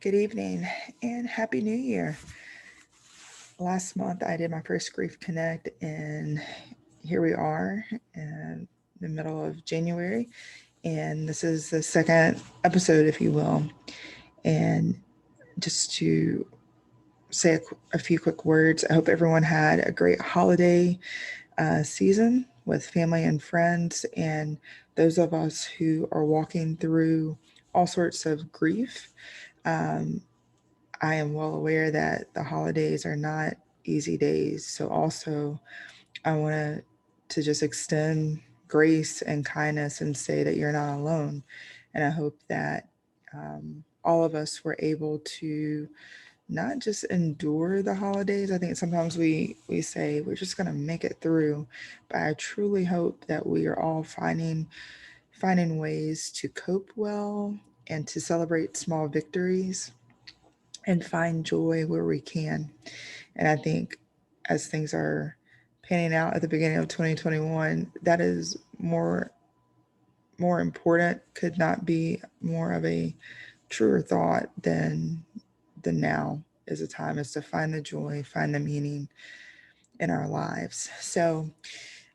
Good evening and Happy New Year. Last month I did my first Grief Connect, and here we are in the middle of January, and this is the second episode, if you will. And just to say a few quick words, I hope everyone had a great holiday season with family and friends, and those of us who are walking through all sorts of grief. Um, I am well aware that the holidays are not easy days. So also I want to just extend grace and kindness and say that you're not alone. And I hope that all of us were able to not just endure the holidays. I think sometimes we say we're just going to make it through, but I truly hope that we are all finding ways to cope well and to celebrate small victories and find joy where we can. And I think as things are panning out at the beginning of 2021, that is more important, could not be more of a truer thought than the now is a time is to find the joy, find the meaning in our lives. So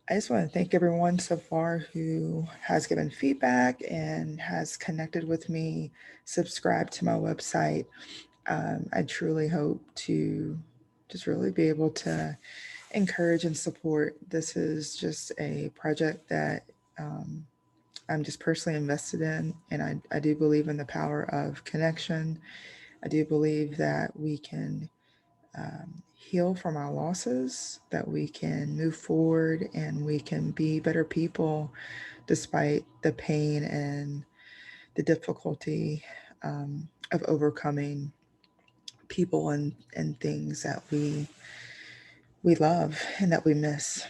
I just want to thank everyone so far who has given feedback and has connected with me, subscribed to my website. I truly hope to just really be able to encourage and support. This is just a project that um, I'm just personally invested in, and I do believe in the power of connection. I do believe that we can heal from our losses, that we can move forward, and we can be better people despite the pain and the difficulty of overcoming people and things that we love and that we miss.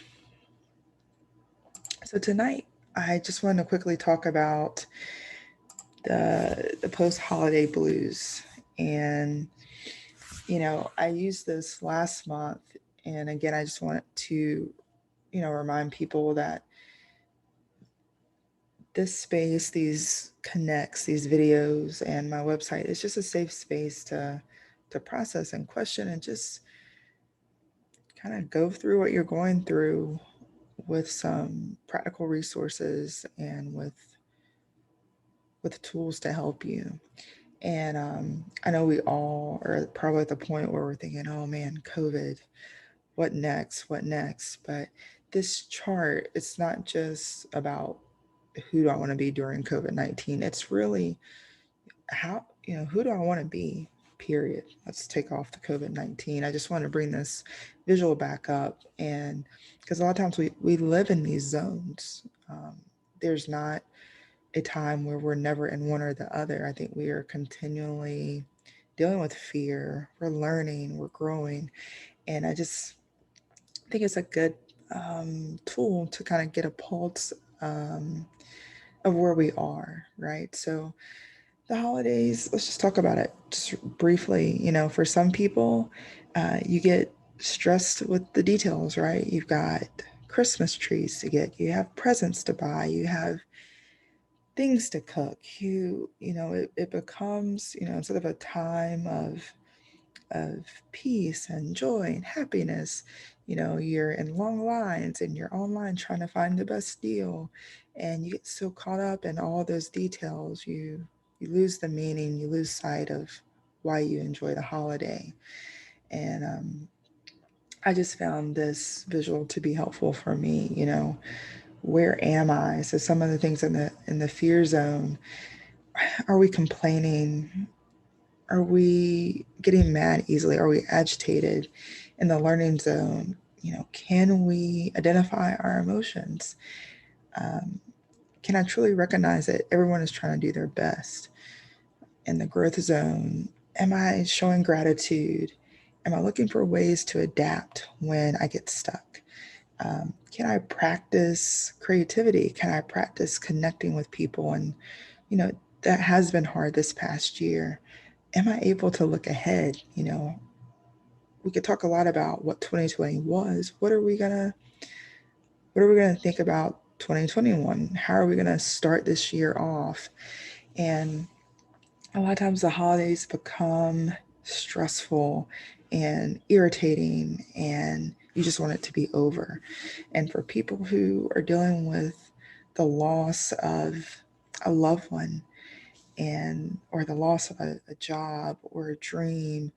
So tonight, I just want to quickly talk about the post-holiday blues. And I used this last month, and again, I just want to remind people that this space, these connects, these videos, and my website is just a safe space to process and question and just kind of go through what you're going through with some practical resources and with tools to help you. And I know we all are probably at the point where we're thinking, oh man, COVID, what next? What next? But this chart, it's not just about who do I want to be during COVID-19. It's really how, who do I want to be? Period. Let's take off the COVID-19. I just want to bring this visual back up. And because a lot of times we live in these zones. There's not a time where we're never in one or the other. I think we are continually dealing with fear. We're learning, we're growing. And I just think it's a good tool to kind of get a pulse of where we are, right? So the holidays, let's just talk about it just briefly. For some people, you get stressed with the details, right? You've got Christmas trees to get, you have presents to buy, you have things to cook. It becomes, instead of a time of peace and joy and happiness, you're in long lines and you're online trying to find the best deal, and you get so caught up in all those details, you lose the meaning, you lose sight of why you enjoy the holiday. And I just found this visual to be helpful for me. Where am I? So some of the things in the fear zone, are we complaining? Are we getting mad easily? Are we agitated? In the learning zone, can we identify our emotions? Um, can I truly recognize that everyone is trying to do their best? In the growth zone, am I showing gratitude? Am I looking for ways to adapt when I get stuck? Can I practice creativity? Can I practice connecting with people? And, you know, that has been hard this past year. Am I able to look ahead? We could talk a lot about what 2020 was. What are we gonna think about 2021? How are we gonna start this year off? And a lot of times the holidays become stressful and irritating, and you just want it to be over. And for people who are dealing with the loss of a loved one, and or the loss of a job or a dream,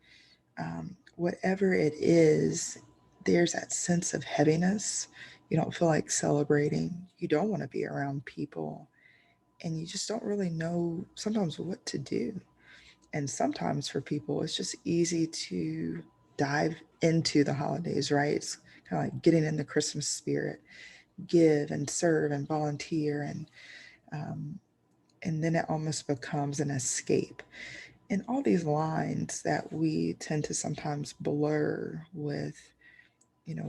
whatever it is, there's that sense of heaviness. You don't feel like celebrating. You don't want to be around people, and you just don't really know sometimes what to do. And sometimes for people, it's just easy to dive into the holidays, right? It's kind of like getting in the Christmas spirit, give and serve and volunteer, um, and then it almost becomes an escape. And all these lines that we tend to sometimes blur with,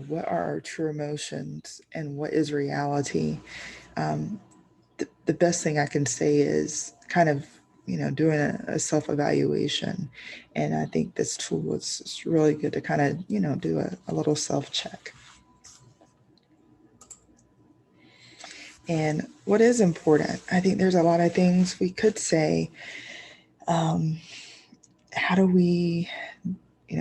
what are our true emotions and what is reality. Um, the best thing I can say is kind of, doing a self evaluation. And I think this tool is really good to kind of, do a little self check. And what is important, I think there's a lot of things we could say. Um, how do we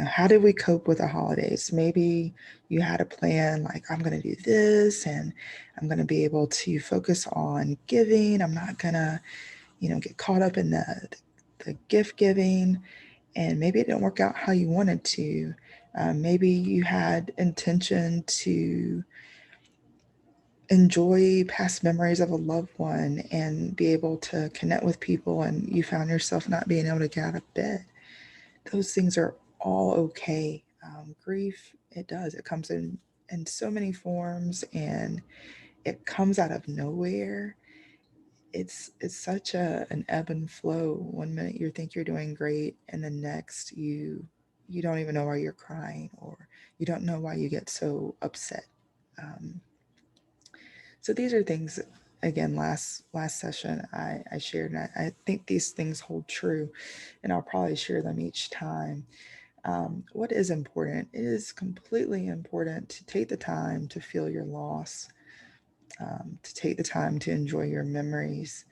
how did we cope with the holidays? Maybe you had a plan like, I'm going to do this and I'm going to be able to focus on giving. I'm not going to, get caught up in the gift giving. And maybe it didn't work out how you wanted to. Maybe you had intention to enjoy past memories of a loved one and be able to connect with people, and you found yourself not being able to get out of bed. Those things are all okay. Grief, it does. It comes in so many forms, and it comes out of nowhere. It's such an ebb and flow. One minute you think you're doing great, and the next you don't even know why you're crying, or you don't know why you get so upset. Um, so these are things. Again, last session I shared, and I think these things hold true, and I'll probably share them each time. What is important? It is completely important to take the time to feel your loss, to take the time to enjoy your memories,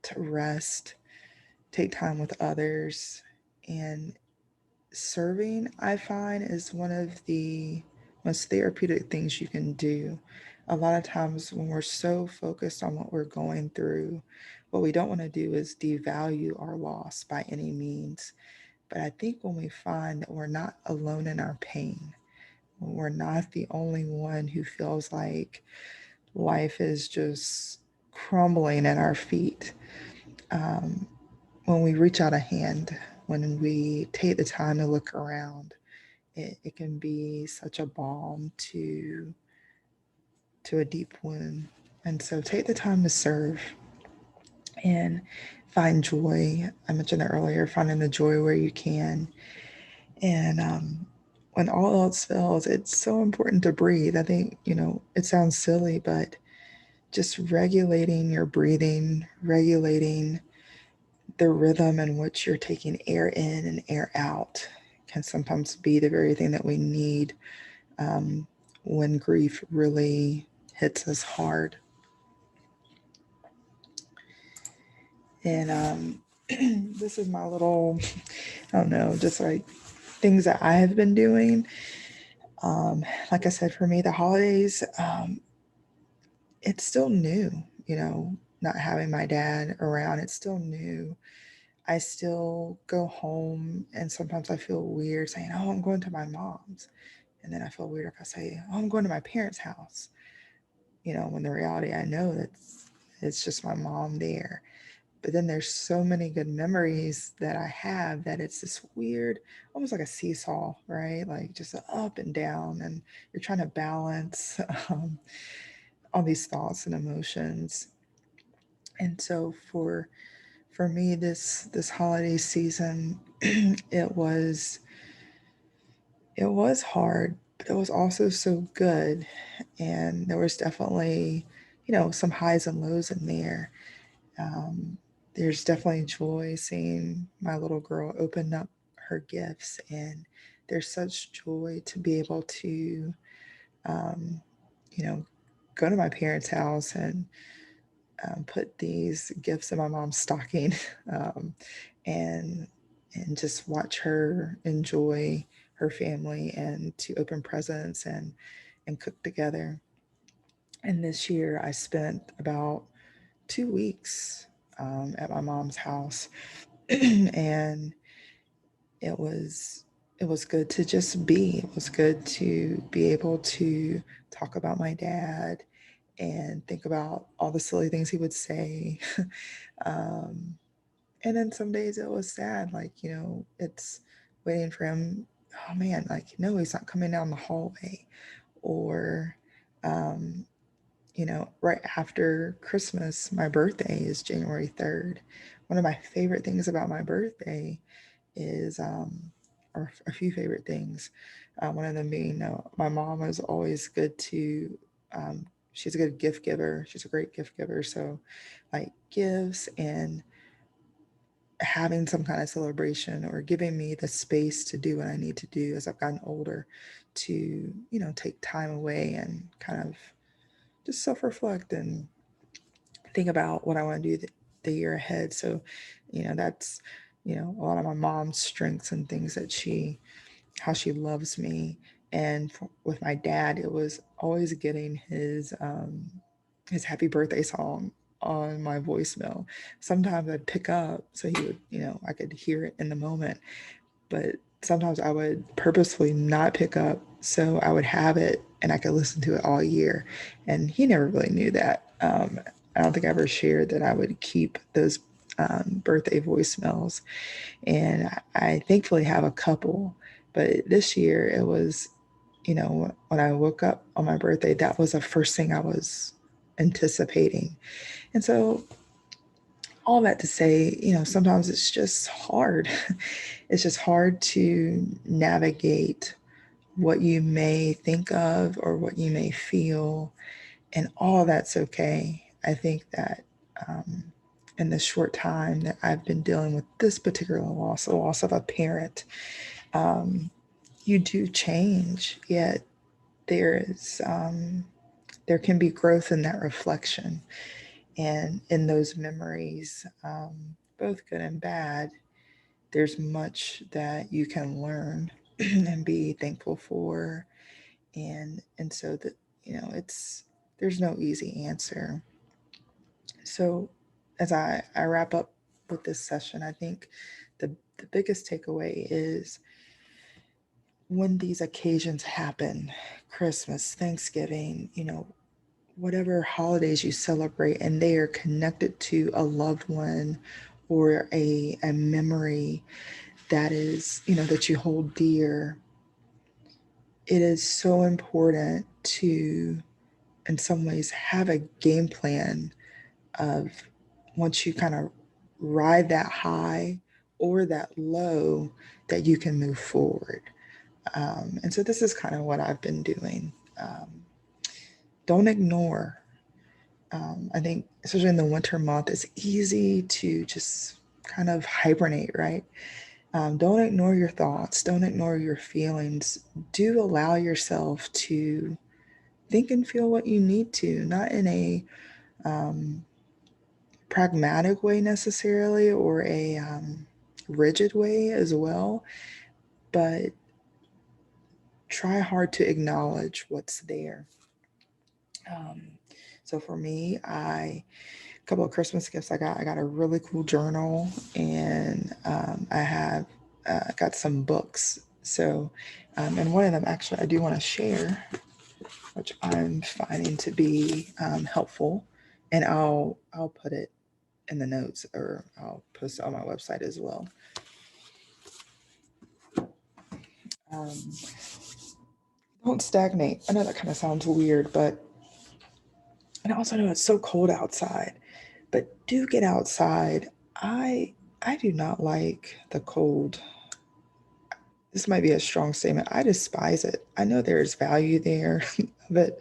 to rest, take time with others. And serving, I find, is one of the most therapeutic things you can do. A lot of times, when we're so focused on what we're going through, what we don't want to do is devalue our loss by any means. But I think when we find that we're not alone in our pain, when we're not the only one who feels like life is just crumbling at our feet, um, when we reach out a hand, when we take the time to look around, it can be such a balm to a deep wound. And so take the time to serve and find joy. I mentioned it earlier, finding the joy where you can. And when all else fails, it's so important to breathe. I think, it sounds silly, but just regulating your breathing, regulating the rhythm in which you're taking air in and air out can sometimes be the very thing that we need um, when grief really hits us hard. And this is my little, I don't know, just like things that I have been doing. Like I said, for me, the holidays, it's still new, you know, not having my dad around, it's still new. I still go home and sometimes I feel weird saying, oh, I'm going to my mom's. And then I feel weird if I say, oh, I'm going to my parents' house. When the reality I know it's just my mom there. But then there's so many good memories that I have that it's this weird, almost like a seesaw, right? Like just up and down, and you're trying to balance all these thoughts and emotions. And so for me, this holiday season, it was it was hard, but it was also so good. And there was definitely, some highs and lows in there. Um, there's definitely joy seeing my little girl open up her gifts, and there's such joy to be able to, um, you know, go to my parents' house and put these gifts in my mom's stocking, um, and just watch her enjoy her family and to open presents and cook together. And this year I spent about 2 weeks at my mom's house, and it was it was good to just be. It was good to be able to talk about my dad and think about all the silly things he would say. um, and then some days it was sad, like, it's waiting for him. Oh man, like, no, he's not coming down the hallway. Or, um, right after Christmas, my birthday is January 3rd. One of my favorite things about my birthday is, or a few favorite things. One of them being, my mom is always good to, she's a good gift giver. She's a great gift giver. So, like, gifts and having some kind of celebration or giving me the space to do what I need to do as I've gotten older to, take time away and kind of just self reflect and think about what I want to do the year ahead. So, that's, a lot of my mom's strengths and things that how she loves me. And with my dad, it was always getting his happy birthday song on my voicemail. Sometimes I'd pick up so he would, I could hear it in the moment, but sometimes I would purposefully not pick up so I would have it and I could listen to it all year. And he never really knew that. I don't think I ever shared that I would keep those birthday voicemails. And I thankfully have a couple. But this year it was, when I woke up on my birthday, that was the first thing I was anticipating. And so, all that to say, sometimes it's just hard. It's just hard to navigate what you may think of or what you may feel, and all of that's okay. I think that in the short time that I've been dealing with this particular loss, the loss of a parent, um, you do change, yet there is there can be growth in that reflection and in those memories, both good and bad. There's much that you can learn and be thankful for, and so that, it's there's no easy answer. So as I wrap up with this session, I think the biggest takeaway is when these occasions happen, Christmas, Thanksgiving, whatever holidays you celebrate, and they are connected to a loved one or a memory that is, that you hold dear, it is so important to, in some ways, have a game plan of, once you kind of ride that high or that low, that you can move forward. And so this is kind of what I've been doing. Don't ignore. I think, especially in the winter month, it's easy to just kind of hibernate, right? Don't ignore your thoughts. Don't ignore your feelings. Do allow yourself to think and feel what you need to, not in a um, pragmatic way necessarily, or a rigid way as well, but try hard to acknowledge what's there. Um, so for me, a couple of Christmas gifts I got a really cool journal, and I have got some books. So, and one of them actually I do want to share, which I'm finding to be helpful, and I'll put it in the notes, or I'll post it on my website as well. Um, don't stagnate. I know that kind of sounds weird, but, and I also know it's so cold outside, but do get outside. I do not like the cold. This might be a strong statement. I despise it. I know there is value there but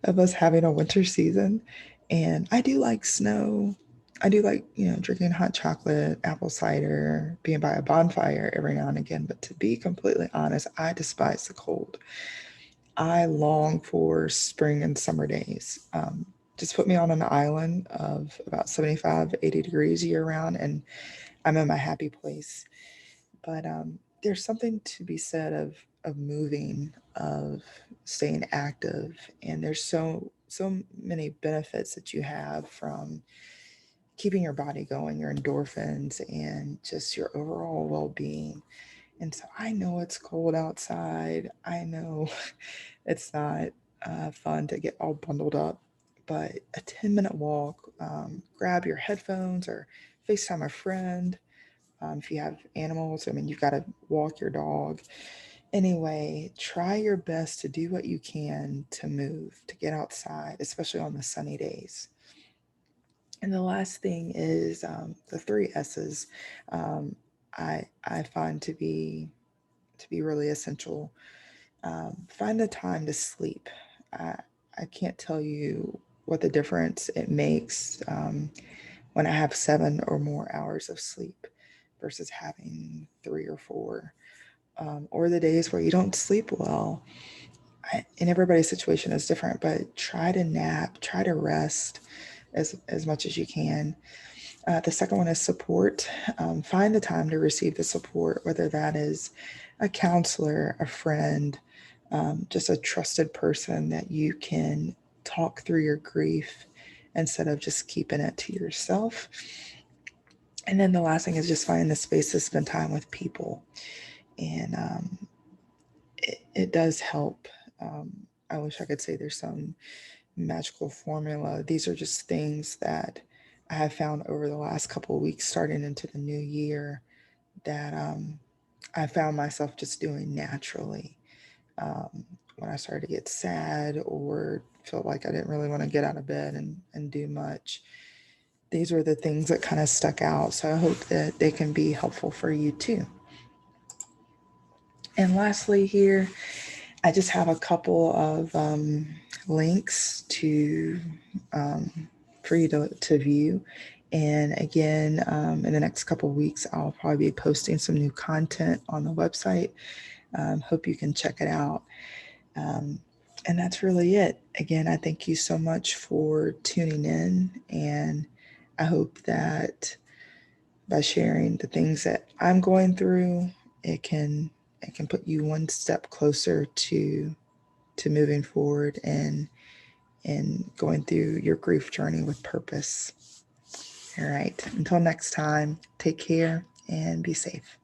of us having a winter season. And I do like snow. I do like, drinking hot chocolate, apple cider, being by a bonfire every now and again. But to be completely honest, I despise the cold. I long for spring and summer days. just put me on an island of about 75, 80 degrees year round, and I'm in my happy place. But there's something to be said of moving, of staying active, and there's so many benefits that you have from keeping your body going, your endorphins, and just your overall well-being. And so I know it's cold outside. I know it's not fun to get all bundled up, but a 10-minute walk, grab your headphones or FaceTime a friend. If you have animals, I mean, you've got to walk your dog. Anyway, try your best to do what you can to move, to get outside, especially on the sunny days. And the last thing is the three S's. Um, I find to be really essential. Find the time to sleep. I, I can't tell you what the difference it makes when I have 7 or more hours of sleep versus having 3 or 4. Or the days where you don't sleep well. And everybody's situation is different, but try to nap, try to rest as much as you can. The second one is support. Find the time to receive the support, whether that is a counselor, a friend, just a trusted person that you can talk through your grief instead of just keeping it to yourself. And then the last thing is just find the space to spend time with people. And it does help. Um, I wish I could say there's some magical formula. These are just things that I have found over the last couple of weeks, starting into the new year, that I found myself just doing naturally. When I started to get sad or felt like I didn't really want to get out of bed and do much, these were the things that kind of stuck out. So I hope that they can be helpful for you too. And lastly, here, I just have a couple of links to um, for you to view. And again, in the next couple of weeks, I'll probably be posting some new content on the website. Hope you can check it out. Um, and that's really it. Again, I thank you so much for tuning in, and I hope that by sharing the things that I'm going through, it can it can put you one step closer to moving forward and going through your grief journey with purpose. All right. Until next time, take care and be safe.